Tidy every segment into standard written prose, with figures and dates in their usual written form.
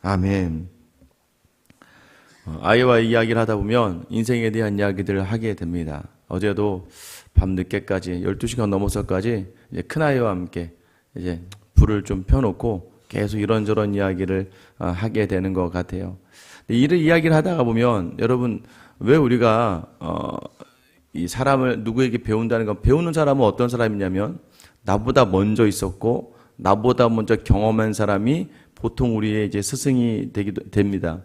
아멘. 아이와 이야기를 하다 보면 인생에 대한 이야기들을 하게 됩니다. 어제도 밤늦게까지 12시간 넘어서까지 이제 큰아이와 함께 이제 불을 좀 펴놓고 계속 이런저런 이야기를 하게 되는 것 같아요. 이런 이야기를 하다가 보면 여러분, 왜 우리가 이 사람을 누구에게 배운다는 건, 배우는 사람은 어떤 사람이냐면 나보다 먼저 있었고 나보다 먼저 경험한 사람이 보통 우리의 이제 스승이 됩니다.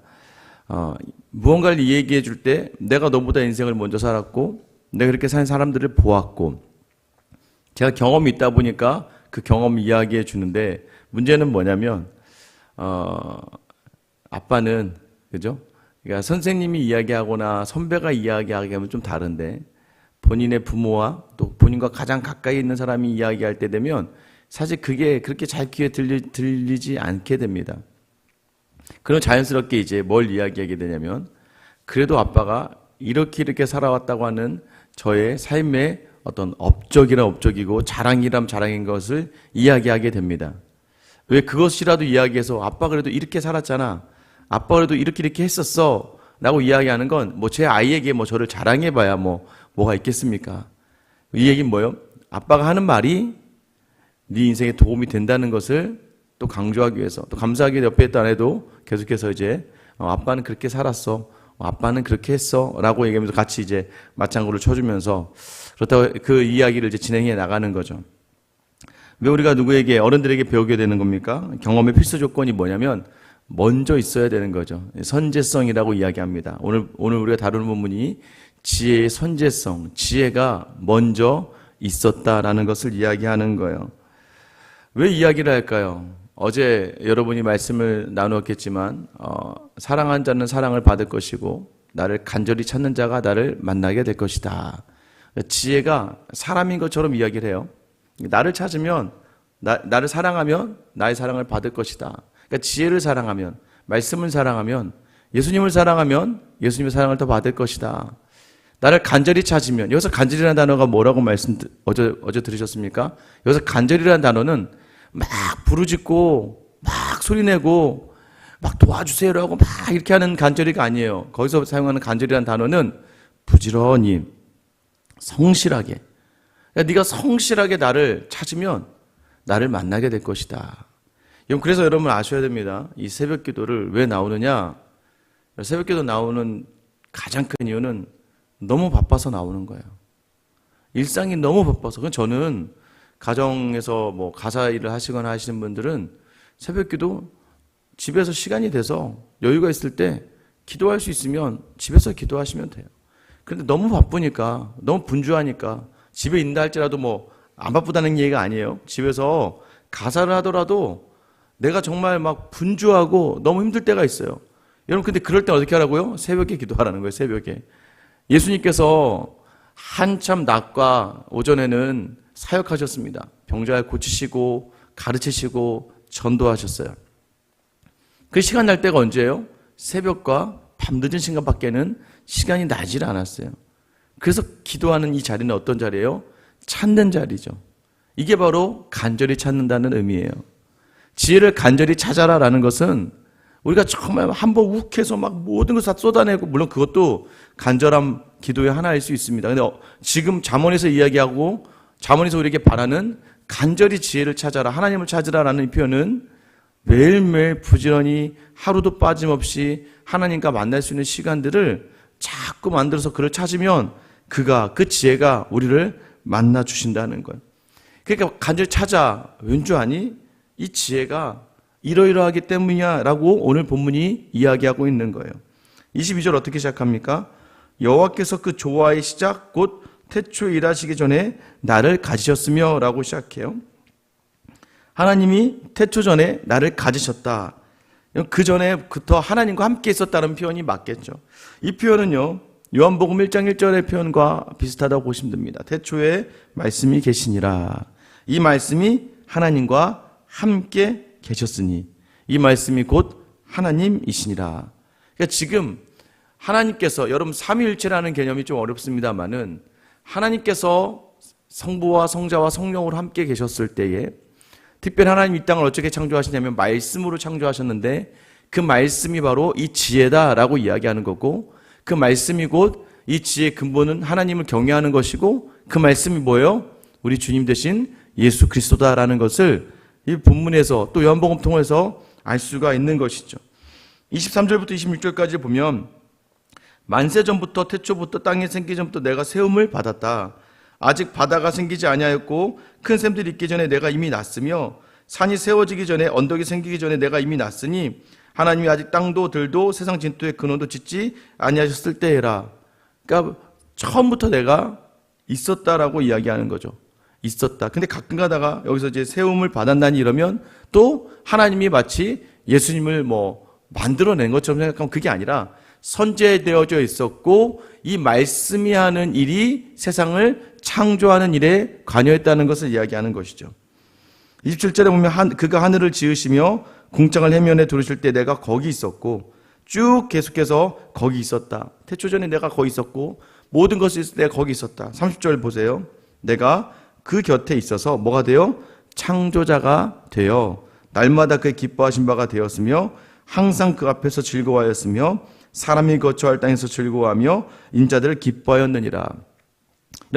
무언가를 얘기해 줄 때 내가 너보다 인생을 먼저 살았고 내가 그렇게 사는 사람들을 보았고 제가 경험이 있다 보니까 그 경험을 이야기해 주는데, 문제는 뭐냐면 아빠는, 그죠? 그러니까 선생님이 이야기하거나 선배가 이야기하면 좀 다른데, 본인의 부모와 또 본인과 가장 가까이 있는 사람이 이야기할 때 되면 사실 그게 그렇게 잘 귀에 들리지 않게 됩니다. 그럼 자연스럽게 이제 뭘 이야기하게 되냐면, 그래도 아빠가 이렇게 살아왔다고 하는 저의 삶의 어떤 업적이고 자랑이란 자랑인 것을 이야기하게 됩니다. 왜 그것이라도 이야기해서 아빠 그래도 이렇게 살았잖아, 아빠 그래도 이렇게 했었어 라고 이야기하는 건 뭐 제 아이에게 뭐 저를 자랑해봐야 뭐가 있겠습니까? 이 얘기는 뭐예요? 아빠가 하는 말이 네 인생에 도움이 된다는 것을 또 강조하기 위해서, 또 감사하게 옆에 있던 아내도 계속해서 이제 아빠는 그렇게 살았어, 아빠는 그렇게 했어 라고 얘기하면서 같이 이제 맞장구를 쳐주면서, 그렇다고 그 이야기를 이제 진행해 나가는 거죠. 왜 우리가 누구에게, 어른들에게 배우게 되는 겁니까? 경험의 필수 조건이 뭐냐면 먼저 있어야 되는 거죠. 선제성이라고 이야기합니다. 오늘 우리가 다루는 부분이 지혜의 선제성, 지혜가 먼저 있었다라는 것을 이야기하는 거예요. 왜 이야기를 할까요? 어제 여러분이 말씀을 나누었겠지만 사랑한 자는 사랑을 받을 것이고 나를 간절히 찾는 자가 나를 만나게 될 것이다. 지혜가 사람인 것처럼 이야기를 해요. 나를 찾으면, 나를 사랑하면 나의 사랑을 받을 것이다. 그러니까 지혜를 사랑하면, 말씀을 사랑하면, 예수님을 사랑하면 예수님의 사랑을 더 받을 것이다. 나를 간절히 찾으면, 여기서 간절이라는 단어가 뭐라고 어제 들으셨습니까? 여기서 간절이라는 단어는 막 부르짖고 막 소리내고 막 도와주세요라고 막 이렇게 하는 간절이가 아니에요. 거기서 사용하는 간절이라는 단어는 부지런히 성실하게, 그러니까 네가 성실하게 나를 찾으면 나를 만나게 될 것이다. 그래서 여러분 아셔야 됩니다. 이 새벽 기도를 왜 나오느냐? 새벽 기도 나오는 가장 큰 이유는 너무 바빠서 나오는 거예요. 일상이 너무 바빠서. 그건 저는 가정에서 뭐 가사 일을 하시거나 하시는 분들은 새벽 기도 집에서 시간이 돼서 여유가 있을 때 기도할 수 있으면 집에서 기도하시면 돼요. 그런데 너무 바쁘니까, 너무 분주하니까, 집에 있다 할지라도 뭐 안 바쁘다는 얘기가 아니에요. 집에서 가사를 하더라도 내가 정말 막 분주하고 너무 힘들 때가 있어요. 여러분, 근데 그럴 때 어떻게 하라고요? 새벽에 기도하라는 거예요. 새벽에. 예수님께서 한참 낮과 오전에는 사역하셨습니다. 병자를 고치시고 가르치시고 전도하셨어요. 그 시간 날 때가 언제예요? 새벽과 밤늦은 시간밖에는 시간이 나질 않았어요. 그래서 기도하는 이 자리는 어떤 자리예요? 찾는 자리죠. 이게 바로 간절히 찾는다는 의미예요. 지혜를 간절히 찾아라라는 것은 우리가 정말 한번 욱해서 막 모든 것을 다 쏟아내고, 물론 그것도 간절한 기도의 하나일 수 있습니다. 근데 지금 잠언에서 이야기하고 잠언에서 우리에게 바라는 간절히 지혜를 찾아라, 하나님을 찾으라라는 이 표현은 매일매일 부지런히 하루도 빠짐없이 하나님과 만날 수 있는 시간들을 자꾸 만들어서 그를 찾으면 그 지혜가 우리를 만나 주신다는 거예요. 그러니까 간절히 찾아. 왠 줄 아니? 이 지혜가 이러이러하기 때문이야 라고 오늘 본문이 이야기하고 있는 거예요. 22절 어떻게 시작합니까? 여호와께서 그 조화의 시작 곧 태초에 일하시기 전에 나를 가지셨으며 라고 시작해요. 하나님이 태초 전에 나를 가지셨다. 그 전에부터 하나님과 함께 있었다는 표현이 맞겠죠. 이 표현은요, 요한복음 1장 1절의 표현과 비슷하다고 보시면 됩니다. 태초에 말씀이 계시니라. 이 말씀이 하나님과 함께 계셨으니 이 말씀이 곧 하나님이시니라. 그러니까 지금 하나님께서, 여러분 삼위일체라는 개념이 좀 어렵습니다만은 하나님께서 성부와 성자와 성령으로 함께 계셨을 때에 특별히 하나님 이 땅을 어떻게 창조하시냐면 말씀으로 창조하셨는데 그 말씀이 바로 이 지혜다라고 이야기하는 거고, 그 말씀이 곧 이 지혜의 근본은 하나님을 경외하는 것이고, 그 말씀이 뭐예요? 우리 주님 되신 예수 그리스도다라는 것을 이 본문에서 또 요한복음 통해서 알 수가 있는 것이죠. 23절부터 26절까지 보면 만세 전부터 태초부터 땅이 생기기 전부터 내가 세움을 받았다. 아직 바다가 생기지 아니하였고 큰 샘들이 있기 전에 내가 이미 났으며 산이 세워지기 전에 언덕이 생기기 전에 내가 이미 났으니 하나님이 아직 땅도 들도 세상 진토의 근원도 짓지 아니하셨을 때에라. 그러니까 처음부터 내가 있었다라고 이야기하는 거죠. 있었다. 근데 가끔 가다가 여기서 이제 세움을 받았나니 이러면 또 하나님이 마치 예수님을 만들어낸 것처럼 생각하면 그게 아니라 선제되어져 있었고 이 말씀이 하는 일이 세상을 창조하는 일에 관여했다는 것을 이야기하는 것이죠. 27절에 보면 그가 하늘을 지으시며 궁창을 해면에 두르실 때 내가 거기 있었고 쭉 계속해서 거기 있었다. 태초전에 내가 거기 있었고 모든 것이 있을 때 내가 거기 있었다. 30절 보세요. 내가 그 곁에 있어서 뭐가 되어? 창조자가 되어 날마다 그의 기뻐하신 바가 되었으며 항상 그 앞에서 즐거워하였으며 사람이 거처할 땅에서 즐거워하며 인자들을 기뻐하였느니라.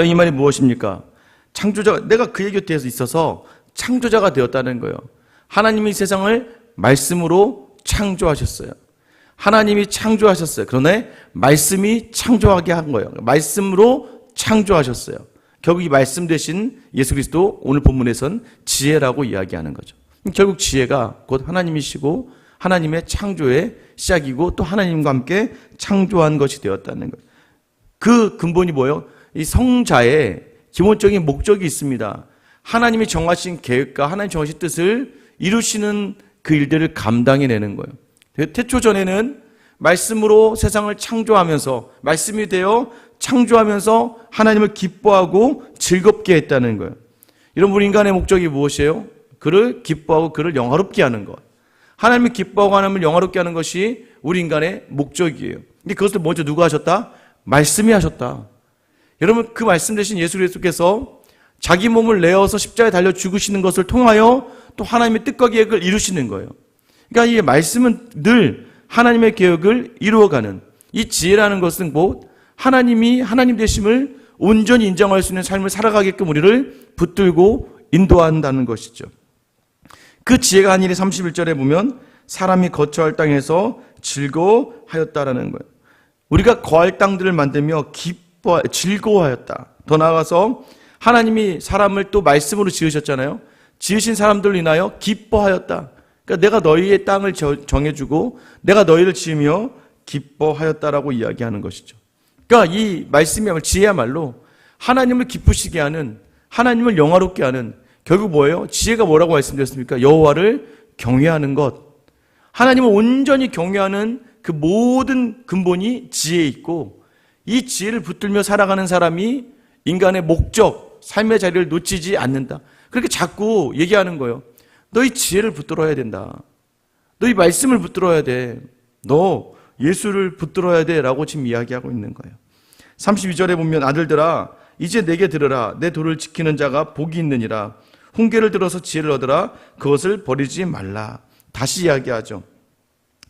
이 말이 무엇입니까? 창조자가, 내가 그의 곁에 있어서 창조자가 되었다는 거예요. 하나님이 세상을 말씀으로 창조하셨어요. 하나님이 창조하셨어요. 그러나 말씀이 창조하게 한 거예요. 말씀으로 창조하셨어요. 결국 이 말씀 되신 예수 그리스도 오늘 본문에선 지혜라고 이야기하는 거죠. 결국 지혜가 곧 하나님이시고 하나님의 창조의 시작이고 또 하나님과 함께 창조한 것이 되었다는 거예요. 그 근본이 뭐예요? 이 성자의 기본적인 목적이 있습니다. 하나님이 정하신 계획과 하나님 정하신 뜻을 이루시는 그 일들을 감당해내는 거예요. 태초전에는 말씀으로 세상을 창조하면서 말씀이 되어 창조하면서 하나님을 기뻐하고 즐겁게 했다는 거예요. 여러분, 인간의 목적이 무엇이에요? 그를 기뻐하고 그를 영화롭게 하는 것. 하나님을 기뻐하고 하나님을 영화롭게 하는 것이 우리 인간의 목적이에요. 근데 그것을 먼저 누가 하셨다? 말씀이 하셨다. 여러분, 그 말씀 대신 예수 그리스도께서 자기 몸을 내어서 십자가에 달려 죽으시는 것을 통하여 또 하나님의 뜻과 계획을 이루시는 거예요. 그러니까 이 말씀은 늘 하나님의 계획을 이루어가는 이 지혜라는 것은 곧 하나님이 하나님 되심을 온전히 인정할 수 있는 삶을 살아가게끔 우리를 붙들고 인도한다는 것이죠. 그 지혜가 한 일이 31절에 보면 사람이 거처할 땅에서 즐거워하였다라는 거예요. 우리가 거할 땅들을 만들며 즐거워하였다. 더 나아가서 하나님이 사람을 또 말씀으로 지으셨잖아요. 지으신 사람들로 인하여 기뻐하였다. 그러니까 내가 너희의 땅을 정해주고 내가 너희를 지으며 기뻐하였다라고 이야기하는 것이죠. 그러니까 이 말씀이야말로 지혜야말로 하나님을 기쁘시게 하는, 하나님을 영화롭게 하는, 결국 뭐예요? 지혜가 뭐라고 말씀드렸습니까? 여호와를 경외하는 것. 하나님을 온전히 경외하는 그 모든 근본이 지혜에 있고 이 지혜를 붙들며 살아가는 사람이 인간의 목적, 삶의 자리를 놓치지 않는다. 그렇게 자꾸 얘기하는 거예요. 너 이 지혜를 붙들어야 된다. 너 이 말씀을 붙들어야 돼. 너 예수를 붙들어야 돼 라고 지금 이야기하고 있는 거예요. 32절에 보면 아들들아 이제 내게 들으라. 내 도를 지키는 자가 복이 있느니라. 훈계를 들어서 지혜를 얻으라. 그것을 버리지 말라. 다시 이야기하죠.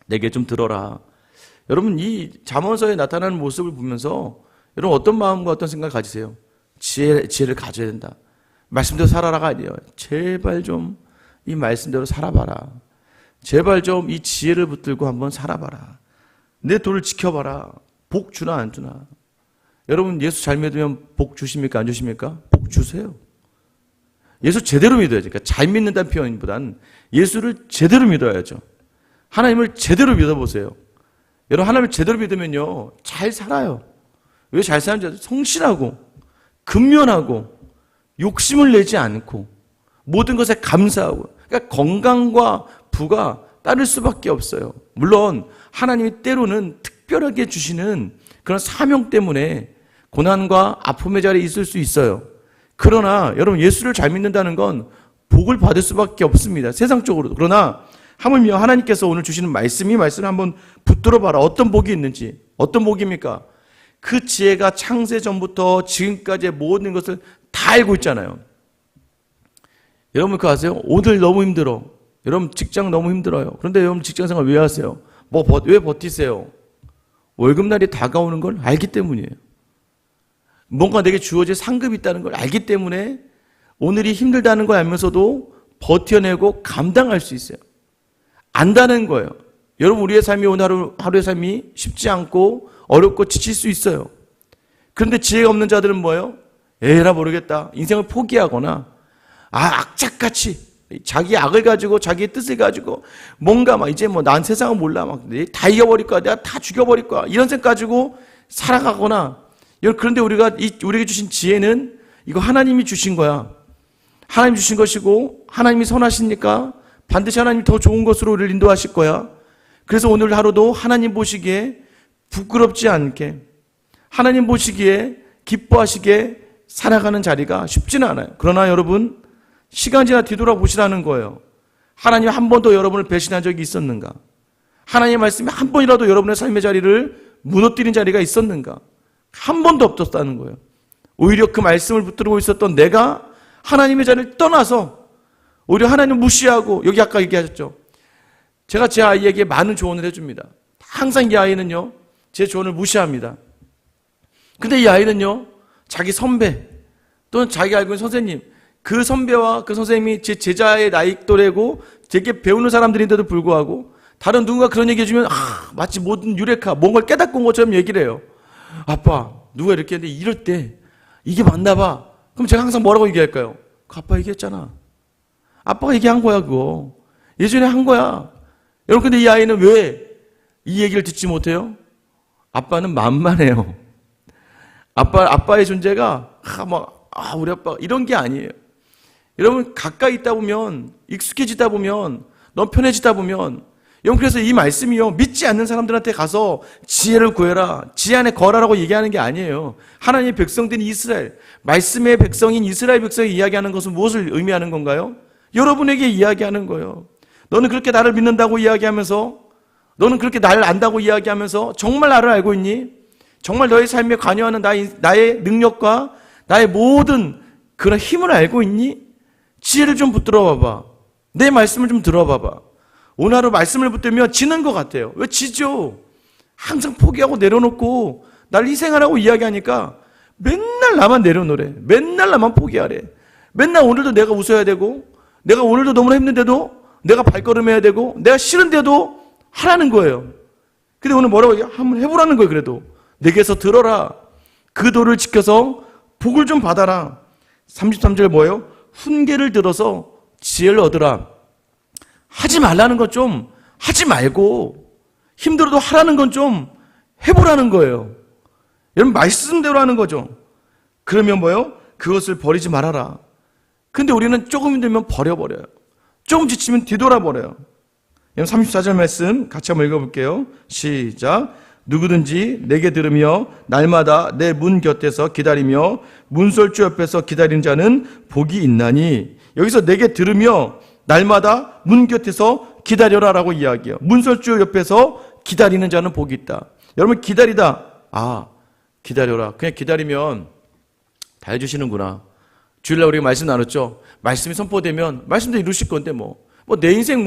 내게 좀 들어라. 여러분, 이 잠언서에 나타나는 모습을 보면서 여러분 어떤 마음과 어떤 생각을 가지세요? 지혜를 가져야 된다. 말씀대로 살아라가 아니에요. 제발 좀 이 말씀대로 살아봐라. 제발 좀 이 지혜를 붙들고 한번 살아봐라. 내 도를 지켜봐라. 복 주나 안 주나. 여러분, 예수 잘 믿으면 복 주십니까? 안 주십니까? 복 주세요. 예수 제대로 믿어야죠. 그러니까 잘 믿는다는 표현보다는 예수를 제대로 믿어야죠. 하나님을 제대로 믿어보세요. 여러분, 하나님을 제대로 믿으면요 잘 살아요. 왜 잘 사는지 성실하고 근면하고 욕심을 내지 않고 모든 것에 감사하고, 그러니까 건강과 부가 따를 수밖에 없어요. 물론 하나님이 때로는 특별하게 주시는 그런 사명 때문에 고난과 아픔의 자리에 있을 수 있어요. 그러나 여러분, 예수를 잘 믿는다는 건 복을 받을 수밖에 없습니다. 세상적으로도. 그러나 하물며 하나님께서 오늘 주시는 말씀을 한번 붙들어 봐라. 어떤 복이 있는지. 어떤 복입니까? 그 지혜가 창세 전부터 지금까지의 모든 것을 다 알고 있잖아요. 여러분 그거 아세요? 오늘 너무 힘들어. 여러분 직장 너무 힘들어요. 그런데 여러분 직장 생활 왜 하세요? 왜 버티세요? 월급날이 다가오는 걸 알기 때문이에요. 뭔가 내게 주어질 상급이 있다는 걸 알기 때문에 오늘이 힘들다는 걸 알면서도 버텨내고 감당할 수 있어요. 안다는 거예요. 여러분 우리의 삶이 오늘 하루의 삶이 쉽지 않고 어렵고 지칠 수 있어요. 그런데 지혜가 없는 자들은 뭐예요? 에라 모르겠다. 인생을 포기하거나 악착같이 자기 악을 가지고 자기의 뜻을 가지고 뭔가 막 이제 난 세상을 몰라 막 다 이겨버릴 거야. 내가 다 죽여버릴 거야. 이런 생각 가지고 살아가거나 그런데 우리에게 주신 지혜는 이거 하나님이 주신 거야. 하나님 주신 것이고 하나님이 선하시니까 반드시 하나님이 더 좋은 것으로 우리를 인도하실 거야. 그래서 오늘 하루도 하나님 보시기에 부끄럽지 않게 하나님 보시기에 기뻐하시게 살아가는 자리가 쉽지는 않아요. 그러나 여러분 시간 지나 뒤돌아보시라는 거예요. 하나님 한 번도 여러분을 배신한 적이 있었는가? 하나님의 말씀이 한 번이라도 여러분의 삶의 자리를 무너뜨린 자리가 있었는가? 한 번도 없었다는 거예요. 오히려 그 말씀을 붙들고 있었던 내가 하나님의 자리를 떠나서 오히려 하나님을 무시하고 여기 아까 얘기하셨죠. 제가 제 아이에게 많은 조언을 해줍니다. 항상 이 아이는요 제 조언을 무시합니다. 근데 이 아이는요 자기 선배 또는 자기 알고 있는 선생님 그 선배와 그 선생님이 제 제자의 나이 또래고 제게 배우는 사람들인데도 불구하고 다른 누군가 그런 얘기 해주면 마치 모든 유레카 뭔가를 깨닫고 온 것처럼 얘기를 해요. 아빠 누가 이렇게 했는데 이럴 때 이게 맞나 봐. 그럼 제가 항상 뭐라고 얘기할까요? 아빠 얘기했잖아. 아빠가 얘기한 거야 그거. 예전에 한 거야. 여러분 근데 이 아이는 왜 이 얘기를 듣지 못해요? 아빠는 만만해요. 아빠의 존재가 우리 아빠 이런 게 아니에요. 여러분 가까이 있다 보면 익숙해지다 보면 너무 편해지다 보면 여러분 그래서 이 말씀이요 믿지 않는 사람들한테 가서 지혜를 구해라 지혜 안에 거라라고 얘기하는 게 아니에요. 하나님의 백성된 이스라엘 말씀의 백성인 이스라엘 백성이 이야기하는 것은 무엇을 의미하는 건가요? 여러분에게 이야기하는 거예요. 너는 그렇게 나를 믿는다고 이야기하면서 너는 그렇게 나를 안다고 이야기하면서 정말 나를 알고 있니? 정말 너의 삶에 관여하는 나의 능력과 나의 모든 그런 힘을 알고 있니? 지혜를 좀 붙들어 봐봐. 내 말씀을 좀 들어봐봐. 오늘 하루 말씀을 붙들면 지는 것 같아요. 왜 지죠? 항상 포기하고 내려놓고 날 희생하라고 이야기하니까 맨날 나만 내려놓으래. 맨날 나만 포기하래. 맨날 오늘도 내가 웃어야 되고 내가 오늘도 너무나 힘든데도 내가 발걸음해야 되고 내가 싫은데도 하라는 거예요. 근데 오늘 뭐라고 한번 해보라는 거예요. 그래도 내게서 들어라. 그 도를 지켜서 복을 좀 받아라. 33절 뭐예요? 훈계를 들어서 지혜를 얻으라. 하지 말라는 건 좀 하지 말고 힘들어도 하라는 건 좀 해보라는 거예요. 여러분 말씀대로 하는 거죠. 그러면 뭐예요? 그것을 버리지 말아라. 근데 우리는 조금 힘들면 버려버려요. 조금 지치면 뒤돌아버려요. 34절 말씀 같이 한번 읽어볼게요. 시작. 누구든지 내게 들으며 날마다 내 문 곁에서 기다리며 문설주 옆에서 기다리는 자는 복이 있나니. 여기서 내게 들으며 날마다 문 곁에서 기다려라라고 이야기해요. 문설주 옆에서 기다리는 자는 복이 있다. 여러분 기다리다. 기다려라. 그냥 기다리면 다 해주시는구나. 주일날 우리가 말씀 나눴죠. 말씀이 선포되면 말씀도 이루실 건데 내 인생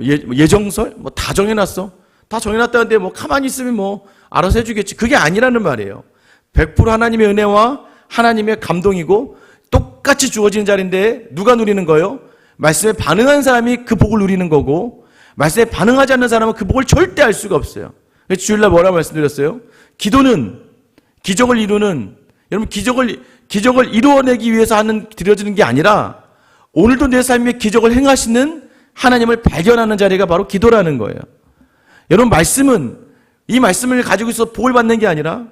예정설 다 정해놨어. 다 정해놨다는데 가만히 있으면 알아서 해주겠지. 그게 아니라는 말이에요. 100% 하나님의 은혜와 하나님의 감동이고 똑같이 주어지는 자리인데 누가 누리는 거예요? 말씀에 반응하는 사람이 그 복을 누리는 거고 말씀에 반응하지 않는 사람은 그 복을 절대 알 수가 없어요. 주일날 뭐라고 말씀드렸어요? 기도는 기적을 이루는 여러분 기적을 이루어내기 위해서 드려지는 게 아니라 오늘도 내 삶에 기적을 행하시는 하나님을 발견하는 자리가 바로 기도라는 거예요. 여러분 이 말씀을 가지고 있어 복을 받는 게 아니라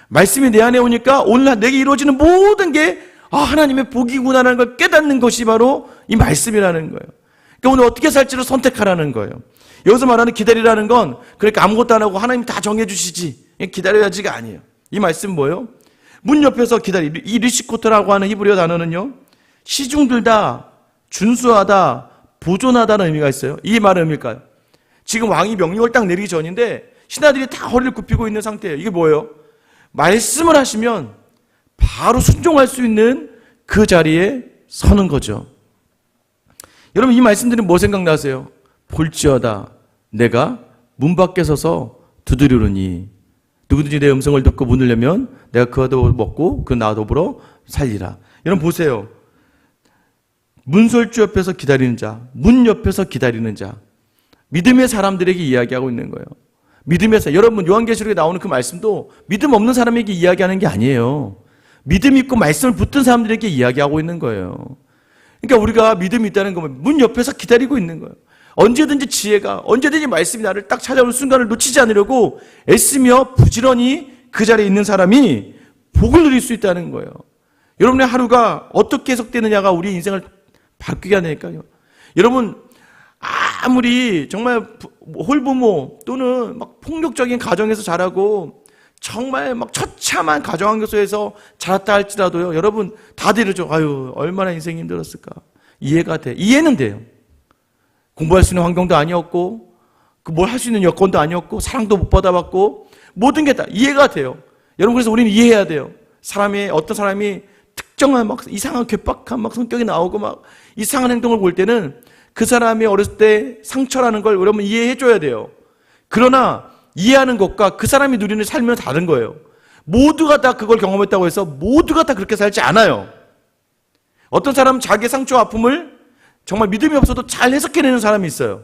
말씀이 내 안에 오니까 오늘 내게 이루어지는 모든 게 하나님의 복이구나라는 걸 깨닫는 것이 바로 이 말씀이라는 거예요. 그러니까 오늘 어떻게 살지를 선택하라는 거예요. 여기서 말하는 기다리라는 건 그러니까 아무것도 안 하고 하나님 다 정해주시지 기다려야지가 아니에요. 이 말씀은 뭐예요? 문 옆에서 기다리. 이 리시코트라고 하는 히브리어 단어는요 시중들다, 준수하다, 보존하다는 의미가 있어요. 이 말은 의미일까요? 지금 왕이 명령을 딱 내리기 전인데 신하들이 다 허리를 굽히고 있는 상태예요. 이게 뭐예요? 말씀을 하시면 바로 순종할 수 있는 그 자리에 서는 거죠. 여러분 이 말씀들은 뭐 생각나세요? 볼지어다 내가 문 밖에 서서 두드리노니 누구든지 내 음성을 듣고 문을 열면 내가 그와 더불어 먹고 그 나와 더불어 살리라. 여러분 보세요. 문설주 옆에서 기다리는 자, 문 옆에서 기다리는 자, 믿음의 사람들에게 이야기하고 있는 거예요. 믿음의 사람, 여러분 요한계시록에 나오는 그 말씀도 믿음 없는 사람에게 이야기하는 게 아니에요. 믿음 있고 말씀을 붙든 사람들에게 이야기하고 있는 거예요. 그러니까 우리가 믿음이 있다는 거면 문 옆에서 기다리고 있는 거예요. 언제든지 지혜가, 언제든지 말씀이 나를 딱 찾아오는 순간을 놓치지 않으려고 애쓰며 부지런히 그 자리에 있는 사람이 복을 누릴 수 있다는 거예요. 여러분의 하루가 어떻게 해석되느냐가 우리 인생을 바뀌게 하니까요. 여러분 아무리 정말 홀부모 또는 막 폭력적인 가정에서 자라고 정말 막 처참한 가정환경에서 자랐다 할지라도요. 여러분 다들 이러죠. 아유 얼마나 인생이 힘들었을까. 이해가 돼. 이해는 돼요. 공부할 수 있는 환경도 아니었고 뭘 할 수 있는 여건도 아니었고 사랑도 못 받아봤고 모든 게 다 이해가 돼요. 여러분 그래서 우리는 이해해야 돼요. 어떤 사람이 특정한 막 이상한 괴팍한 막 성격이 나오고 막 이상한 행동을 볼 때는 그 사람이 어렸을 때 상처라는 걸 여러분 이해해 줘야 돼요. 그러나 이해하는 것과 그 사람이 누리는 삶은 다른 거예요. 모두가 다 그걸 경험했다고 해서 모두가 다 그렇게 살지 않아요. 어떤 사람은 자기의 상처와 아픔을 정말 믿음이 없어도 잘 해석해내는 사람이 있어요.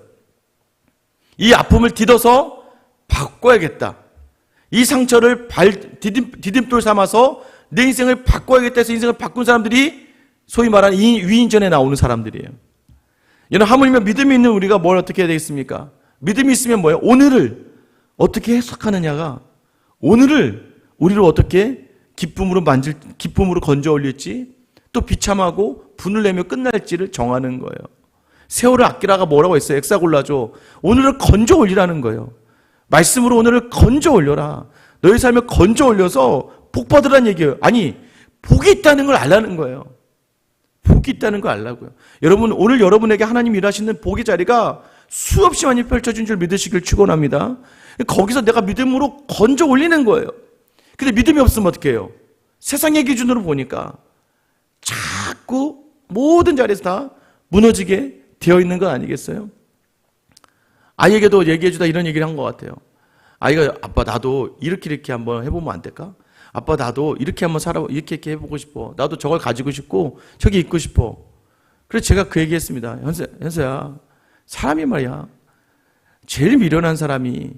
이 아픔을 디뎌서 바꿔야겠다. 이 상처를 디딤돌 삼아서 내 인생을 바꿔야겠다 해서 인생을 바꾼 사람들이 소위 말하는 위인전에 나오는 사람들이에요. 여러분 하물며 믿음이 있는 우리가 뭘 어떻게 해야 되겠습니까? 믿음이 있으면 뭐예요? 오늘을 어떻게 해석하느냐가 오늘을 우리를 어떻게 기쁨으로 건져 올릴지 또 비참하고 분을 내며 끝날지를 정하는 거예요. 세월을 아끼라가 뭐라고 했어요? 엑사골라죠. 오늘을 건져 올리라는 거예요. 말씀으로 오늘을 건져 올려라. 너희 삶을 건져 올려서 복 받으라는 얘기예요. 아니 복이 있다는 걸 알라는 거예요. 복이 있다는 걸 알라고요. 여러분 오늘 여러분에게 하나님이 일하시는 복의 자리가 수없이 많이 펼쳐진 줄 믿으시길 축원합니다. 거기서 내가 믿음으로 건져 올리는 거예요. 근데 믿음이 없으면 어떻게 해요? 세상의 기준으로 보니까 자꾸 모든 자리에서 다 무너지게 되어 있는 건 아니겠어요? 아이에게도 얘기해주다 이런 얘기를 한 것 같아요. 아이가 아빠 나도 이렇게 한번 해보면 안 될까? 아빠 나도 이렇게 한번 이렇게 해보고 싶어. 나도 저걸 가지고 싶고 저기 있고 싶어. 그래서 제가 그 얘기했습니다. 현서야 사람이 말이야 제일 미련한 사람이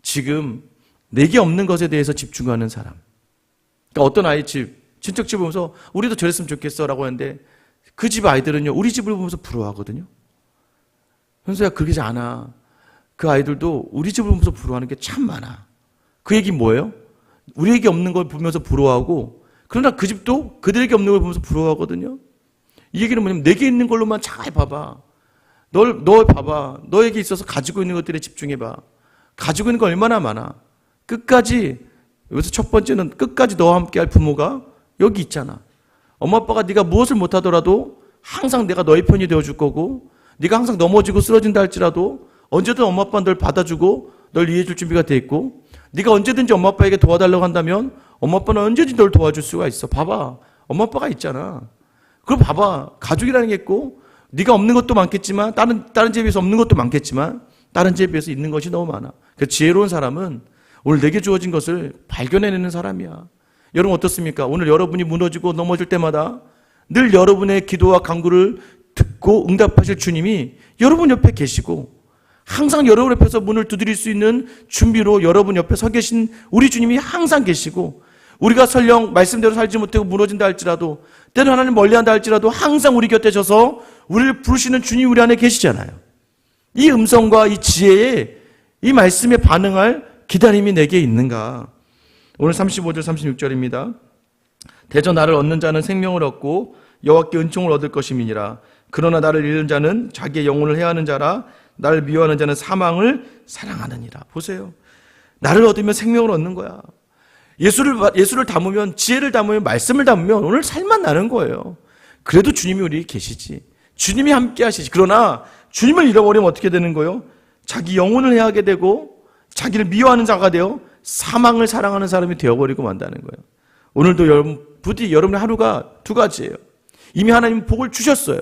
지금 내게 없는 것에 대해서 집중하는 사람. 그러니까 어떤 아이 친척 집 보면서 우리도 저랬으면 좋겠어 라고 하는데 그 집 아이들은요 우리 집을 보면서 부러워하거든요. 현서야 그러지 않아. 그 아이들도 우리 집을 보면서 부러워하는 게 참 많아. 그 얘기 뭐예요? 우리에게 없는 걸 보면서 부러워하고 그러나 그 집도 그들에게 없는 걸 보면서 부러워하거든요. 이 얘기는 뭐냐면 내게 있는 걸로만 잘 봐봐. 너 봐봐. 너에게 있어서 가지고 있는 것들에 집중해봐. 가지고 있는 거 얼마나 많아. 끝까지 여기서 첫 번째는 끝까지 너와 함께할 부모가 여기 있잖아. 엄마 아빠가 네가 무엇을 못하더라도 항상 내가 너의 편이 되어줄 거고 네가 항상 넘어지고 쓰러진다 할지라도 언제든 엄마 아빠는 널 받아주고 널 이해해줄 준비가 돼 있고 네가 언제든지 엄마 아빠에게 도와달라고 한다면 엄마 아빠는 언제든지 널 도와줄 수가 있어. 봐봐. 엄마 아빠가 있잖아. 그럼 봐봐. 가족이라는 게 있고 네가 없는 것도 많겠지만 다른 집에 비해서 없는 것도 많겠지만 다른 집에 비해서 있는 것이 너무 많아. 그 지혜로운 사람은 오늘 내게 주어진 것을 발견해내는 사람이야. 여러분 어떻습니까? 오늘 여러분이 무너지고 넘어질 때마다 늘 여러분의 기도와 간구를 듣고 응답하실 주님이 여러분 옆에 계시고 항상 여러분 옆에서 문을 두드릴 수 있는 준비로 여러분 옆에 서 계신 우리 주님이 항상 계시고 우리가 설령 말씀대로 살지 못하고 무너진다 할지라도 때로 하나님 멀리한다 할지라도 항상 우리 곁에 서서 우리를 부르시는 주님이 우리 안에 계시잖아요. 이 음성과 이 지혜에 이 말씀에 반응할 기다림이 내게 있는가? 오늘 35절 36절입니다. 대저 나를 얻는 자는 생명을 얻고 여호와께 은총을 얻을 것임이니라. 그러나 나를 잃는 자는 자기의 영혼을 해하는 자라. 나를 미워하는 자는 사망을 사랑하느니라. 보세요. 나를 얻으면 생명을 얻는 거야. 예수를 담으면 지혜를 담으면 말씀을 담으면 오늘 살만 나는 거예요. 그래도 주님이 우리에게 계시지. 주님이 함께 하시지. 그러나 주님을 잃어버리면 어떻게 되는 거예요? 자기 영혼을 해하게 되고 자기를 미워하는 자가 되어 사망을 사랑하는 사람이 되어버리고 만다는 거예요. 오늘도 부디 여러분의 하루가 두 가지예요. 이미 하나님은 복을 주셨어요.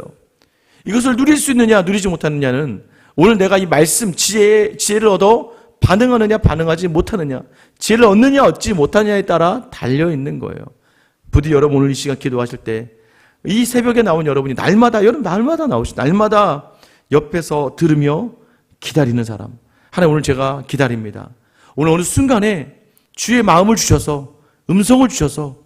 이것을 누릴 수 있느냐 누리지 못하느냐는 오늘 내가 이 말씀 지혜를 얻어 반응하느냐 반응하지 못하느냐, 지혜를 얻느냐 얻지 못하느냐에 따라 달려있는 거예요. 부디 여러분 오늘 이 시간 기도하실 때 이 새벽에 나온 여러분이 날마다 나오시고 날마다 옆에서 들으며 기다리는 사람, 하나님 오늘 제가 기다립니다. 오늘 어느 순간에 주의 마음을 주셔서 음성을 주셔서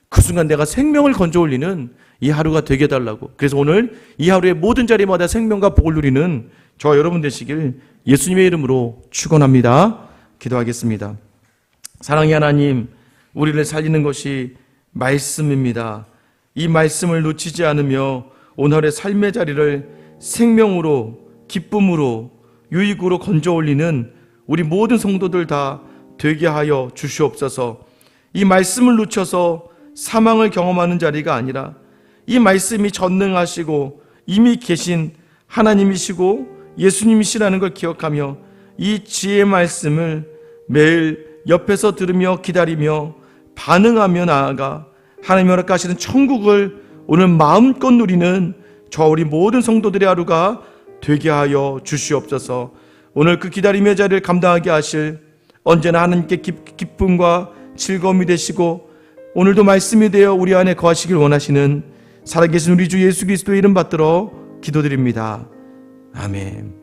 그 순간 내가 생명을 건져 올리는 이 하루가 되게 해달라고, 그래서 오늘 이 하루의 모든 자리마다 생명과 복을 누리는 저와 여러분 되시길 예수님의 이름으로 축원합니다. 기도하겠습니다. 사랑의 하나님, 우리를 살리는 것이 말씀입니다. 이 말씀을 놓치지 않으며 오늘의 삶의 자리를 생명으로, 기쁨으로, 유익으로 건져 올리는 우리 모든 성도들 다 되게 하여 주시옵소서. 이 말씀을 놓쳐서 사망을 경험하는 자리가 아니라 이 말씀이 전능하시고 이미 계신 하나님이시고 예수님이시라는 걸 기억하며 이 지혜의 말씀을 매일 옆에서 들으며 기다리며 반응하며 나아가 하나님이 허락하시는 천국을 오늘 마음껏 누리는 저 우리 모든 성도들의 하루가 되게 하여 주시옵소서. 오늘 그 기다림의 자리를 감당하게 하실 언제나 하나님께 기쁨과 즐거움이 되시고 오늘도 말씀이 되어 우리 안에 거하시길 원하시는 살아계신 우리 주 예수 그리스도의 이름 받들어 기도드립니다. 아멘.